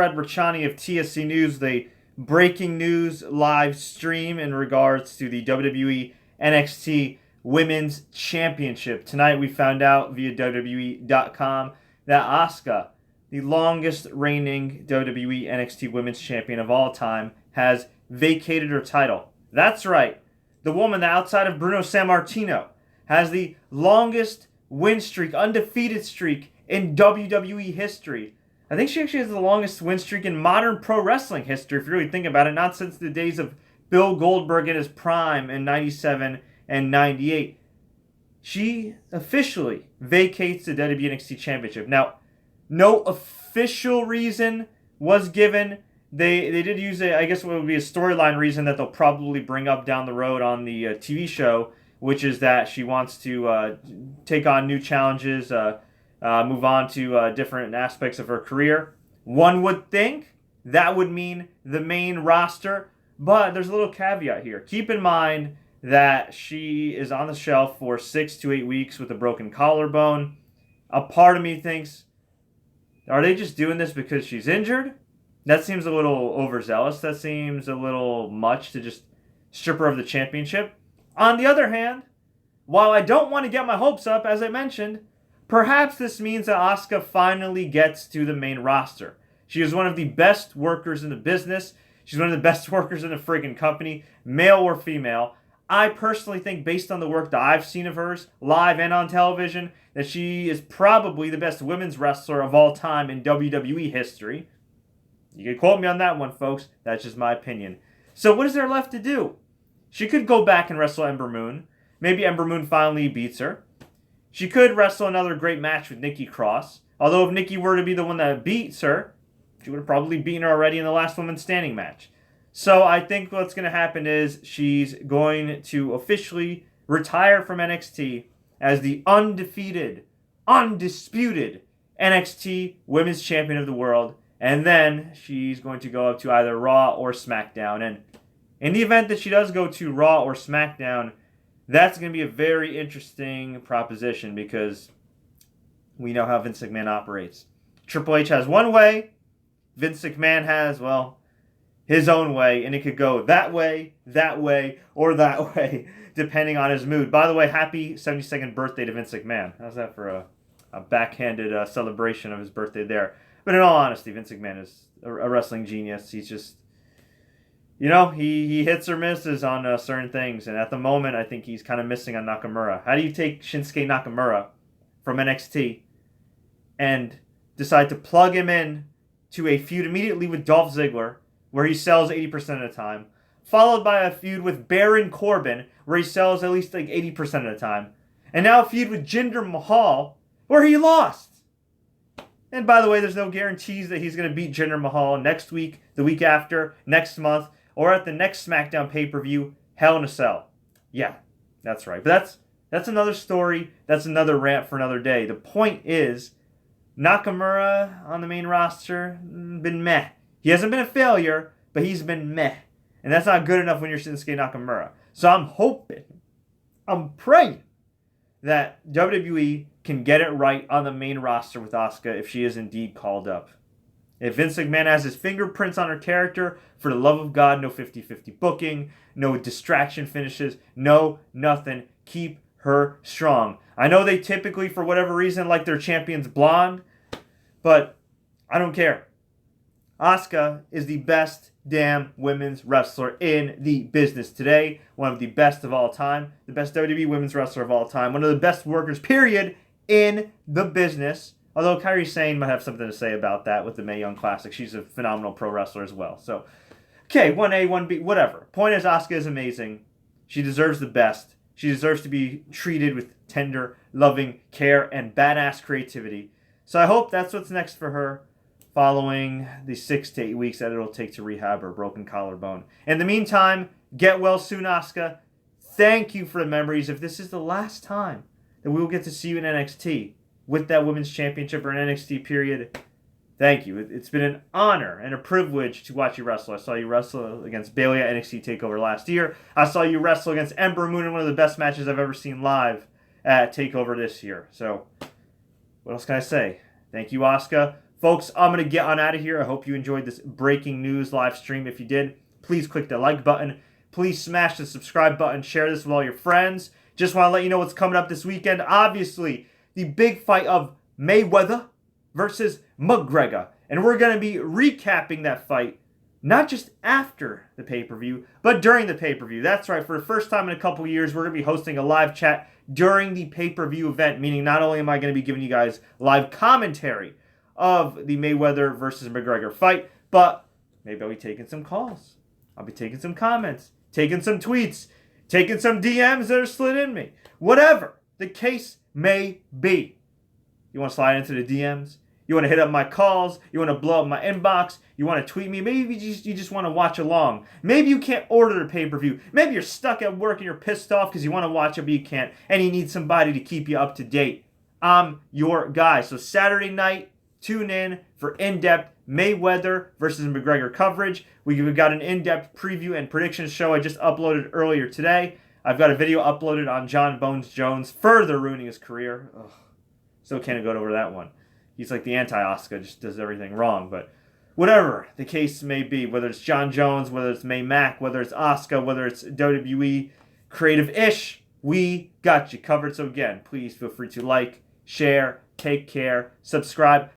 Brad Rachani of TSC News, the breaking news live stream in regards to the WWE NXT Women's Championship. Tonight we found out via WWE.com that Asuka, the longest reigning WWE NXT Women's Champion of all time, has vacated her title. That's right. The woman that outside of Bruno Sammartino has the longest win streak, undefeated streak in WWE history. I think she actually has the longest win streak in modern pro wrestling history, if you really think about it, not since the days of Bill Goldberg in his prime in 97 and 98. She officially vacates the WWE NXT Championship. Now, no official reason was given. They did use I guess what would be a storyline reason that they'll probably bring up down the road on the TV show, which is that she wants to take on new challenges, move on to different aspects of her career. One would think that would mean the main roster, but there's a little caveat here. Keep in mind that she is on the shelf for 6 to 8 weeks with a broken collarbone. A part of me thinks, are they just doing this because she's injured? That seems a little overzealous. That seems a little much to just strip her of the championship. On the other hand, while I don't want to get my hopes up, as I mentioned, perhaps this means that Asuka finally gets to the main roster. She is one of the best workers in the business. She's one of the best workers in the friggin' company, male or female. I personally think, based on the work that I've seen of hers, live and on television, that she is probably the best women's wrestler of all time in WWE history. You can quote me on that one, folks. That's just my opinion. So what is there left to do? She could go back and wrestle Ember Moon. Maybe Ember Moon finally beats her. She could wrestle another great match with Nikki Cross. Although if Nikki were to be the one that beats her, she would have probably beaten her already in the last woman standing match. So I think what's going to happen is she's going to officially retire from NXT as the undefeated, undisputed NXT Women's Champion of the world. And then she's going to go up to either Raw or SmackDown. And in the event that she does go to Raw or SmackDown, that's going to be a very interesting proposition because we know how Vince McMahon operates. Triple H has one way. Vince McMahon has, well, his own way. And it could go that way, or that way, depending on his mood. By the way, happy 72nd birthday to Vince McMahon. How's that for a backhanded celebration of his birthday there? But in all honesty, Vince McMahon is a wrestling genius. He's just, he hits or misses on certain things. And at the moment, I think he's kind of missing on Nakamura. How do you take Shinsuke Nakamura from NXT and decide to plug him in to a feud immediately with Dolph Ziggler, where he sells 80% of the time, followed by a feud with Baron Corbin, where he sells at least like 80% of the time, and now a feud with Jinder Mahal, where he lost? And by the way, there's no guarantees that he's going to beat Jinder Mahal next week, the week after, next month, or at the next SmackDown pay-per-view, Hell in a Cell. Yeah, that's right. But that's another story. That's another rant for another day. The point is, Nakamura on the main roster, been meh. He hasn't been a failure, but he's been meh. And that's not good enough when you're Shinsuke Nakamura. So I'm hoping, I'm praying that WWE can get it right on the main roster with Asuka if she is indeed called up. If Vince McMahon has his fingerprints on her character, for the love of God, no 50-50 booking, no distraction finishes, no nothing. Keep her strong. I know they typically, for whatever reason, like their champions blonde, but I don't care. Asuka is the best damn women's wrestler in the business today. One of the best of all time. The best WWE women's wrestler of all time. One of the best workers, period, in the business. Although Kairi Sane might have something to say about that with the Mae Young Classic. She's a phenomenal pro wrestler as well. So, okay, 1A, 1B, whatever. Point is, Asuka is amazing. She deserves the best. She deserves to be treated with tender, loving care and badass creativity. So I hope that's what's next for her, following the 6 to 8 weeks that it'll take to rehab her broken collarbone. In the meantime, get well soon, Asuka. Thank you for the memories. If this is the last time that we will get to see you in NXT with that Women's Championship or an NXT period, thank you. It's been an honor and a privilege to watch you wrestle. I saw you wrestle against Bayley at NXT TakeOver last year. I saw you wrestle against Ember Moon in one of the best matches I've ever seen live at TakeOver this year. So, what else can I say? Thank you, Asuka, Folks, I'm going to get on out of here. I hope you enjoyed this breaking news live stream. If you did, please click the like button. Please smash the subscribe button. Share this with all your friends. Just want to let you know what's coming up this weekend. Obviously, the big fight of Mayweather versus McGregor. And we're going to be recapping that fight, not just after the pay-per-view, but during the pay-per-view. That's right. For the first time in a couple years, we're going to be hosting a live chat during the pay-per-view event, meaning not only am I going to be giving you guys live commentary of the Mayweather versus McGregor fight, but maybe I'll be taking some calls. I'll be taking some comments, taking some tweets, taking some DMs that are slid in me. Whatever the case may be. You want to slide into the DMs? You want to hit up my calls? You want to blow up my inbox? You want to tweet me? Maybe you just want to watch along. Maybe you can't order the pay-per-view. Maybe you're stuck at work and you're pissed off because you want to watch it but you can't, and you need somebody to keep you up to date. I'm your guy. So Saturday night, tune in for in-depth Mayweather versus McGregor coverage. We've got an in-depth preview and predictions show I just uploaded earlier today. I've got a video uploaded on John Bones Jones, further ruining his career. Ugh. Still can't go over that one. He's like the anti-Asuka, just does everything wrong. But whatever the case may be, whether it's John Jones, whether it's May Mack, whether it's Asuka, whether it's WWE Creative-ish, we got you covered. So again, please feel free to like, share, take care, subscribe.